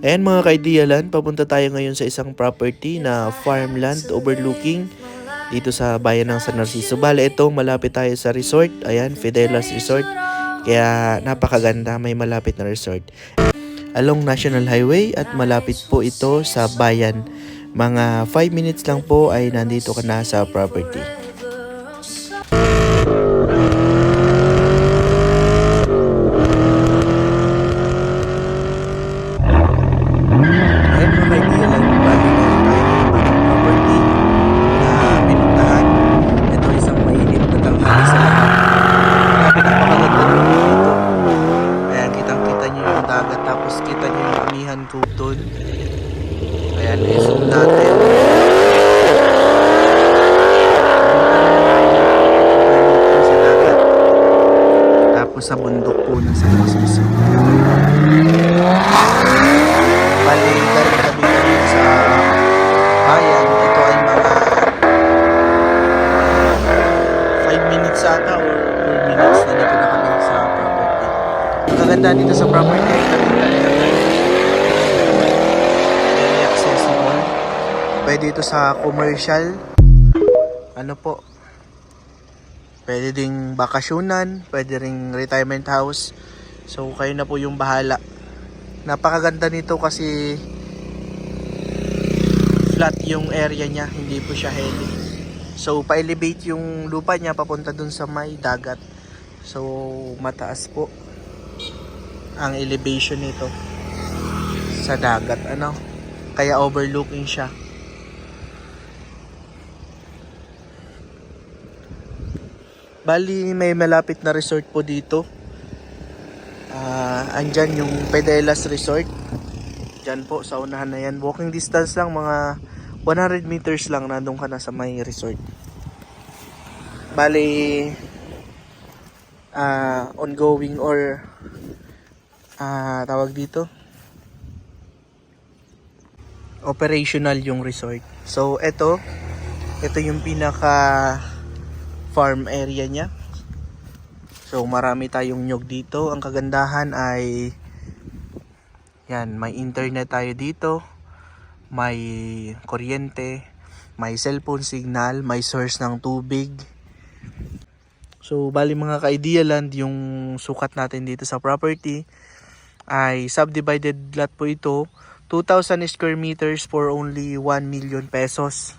Ayan mga ka-idealan, papunta tayo ngayon sa isang property na farmland overlooking dito sa bayan ng San Narciso. Bale, ito malapit tayo sa resort. Ayan, Fidelas Resort. Kaya napakaganda, may malapit na resort. Along National Highway at malapit po ito sa bayan. Mga 5 minutes lang po ay nandito ka na sa property. Ayan mga ka-idealan, bali meron tayo ng bagong property na pinuntahan. Ito isang mainit na tanghali sa lahat. Grabe, napakaganda ng view dito. Ayan, kitang-kita nyo yung dagat, tapos kita nyo yung Amihan Cove doon. Ayan, i-zoom natin. Overlooking sa dagat. Tapos sa bundok po ng San Narciso. Bali, galing kami kanina sa bayan. Ito ay mga 5 minutes ata or 4 minutes na dito na kami sa property. Ang kaganda dito sa property ay nakita nila guys. Very accessible. Pwede ito sa commercial. Ano po? Pwede ding bakasyonan. Pwede ring retirement house. So kayo na po yung bahala. Napakaganda nito kasi flat yung area niya. Hindi po siya hilly. So pa-elevate yung lupa niya papunta dun sa may dagat. So mataas po ang elevation nito sa dagat, ano, kaya overlooking siya. Bali may malapit na resort po dito. Andyan yung Fidelas Resort. Diyan po sa unahan na yan. Walking distance lang, mga 100 meters lang nandun ka na sa may resort. Bali ongoing or tawag dito, operational yung resort. So ito yung pinaka farm area niya. So marami tayong nyug dito. Ang kagandahan ay yan, may internet tayo dito, may kuryente, may cellphone signal, may source ng tubig. So bali mga ka-idealand, yung sukat natin dito sa property ay subdivided lot po ito, 2,000 square meters for only 1 million pesos.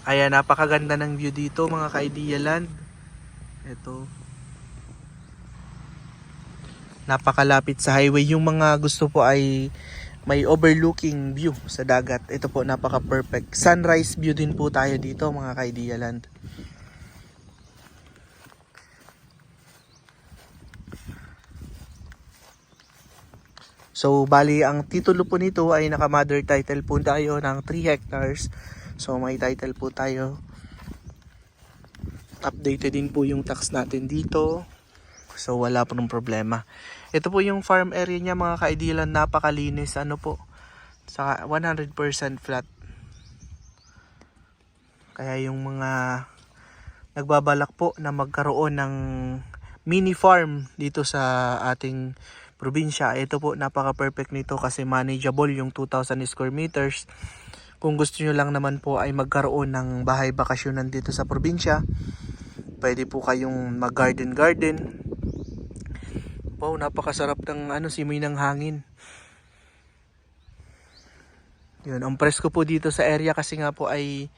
Ayan, napakaganda ng view dito mga ka-idealand. Ito, napakalapit sa highway. Yung mga gusto po ay may overlooking view sa dagat, ito po napaka perfect. Sunrise view din po tayo dito mga ka-idealand. So bali ang titulo po nito ay naka mother title po tayo ng 3 hectares. So may title po tayo. Updated din po yung tax natin dito. So wala po ng problema. Ito po yung farm area niya mga ka-idealan, napakalinis, ano po, sa 100% flat. Kaya yung mga nagbabalak po na magkaroon ng mini farm dito sa ating probinsya, ito po napaka perfect nito kasi manageable yung 2,000 square meters. Kung gusto nyo lang naman po ay magkaroon ng bahay bakasyonan dito sa probinsya, pwede po kayong mag garden. Wow, napakasarap ng simoy ng hangin. Yun, ang presko po dito sa area kasi nga po ay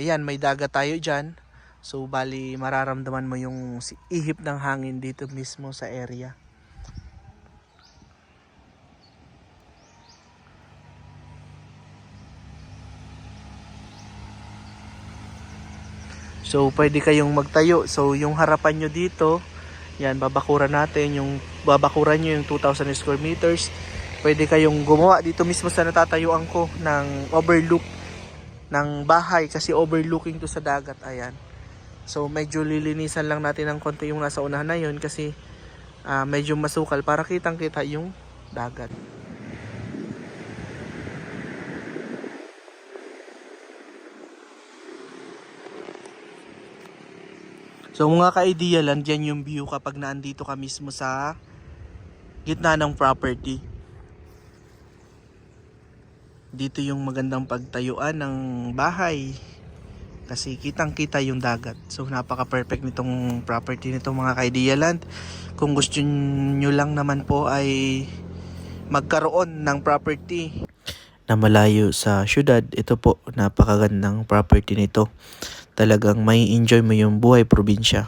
yan, may dagat tayo dyan. So bali mararamdaman mo yung ihip ng hangin dito mismo sa area. So pwede kayong magtayo. So yung harapan nyo dito, yan, babakuran natin. Yung babakuran nyo yung 2,000 square meters. Pwede kayong gumawa dito mismo sa natatayuan ko ng overlook ng bahay kasi overlooking to sa dagat. Ayan. So medyo lilinisan lang natin ng konti yung nasa unahan na yun kasi medyo masukal para kitang kita yung dagat. So mga ka-ideal, andyan yung view kapag naandito ka mismo sa gitna ng property. Dito yung magandang pagtayuan ng bahay kasi kitang-kita yung dagat. So napaka-perfect nitong property nito mga ka-Idea Land. Kung gusto nyo lang naman po ay magkaroon ng property na malayo sa syudad, ito po napakagandang property nito. Talagang may enjoy mo yung buhay probinsya.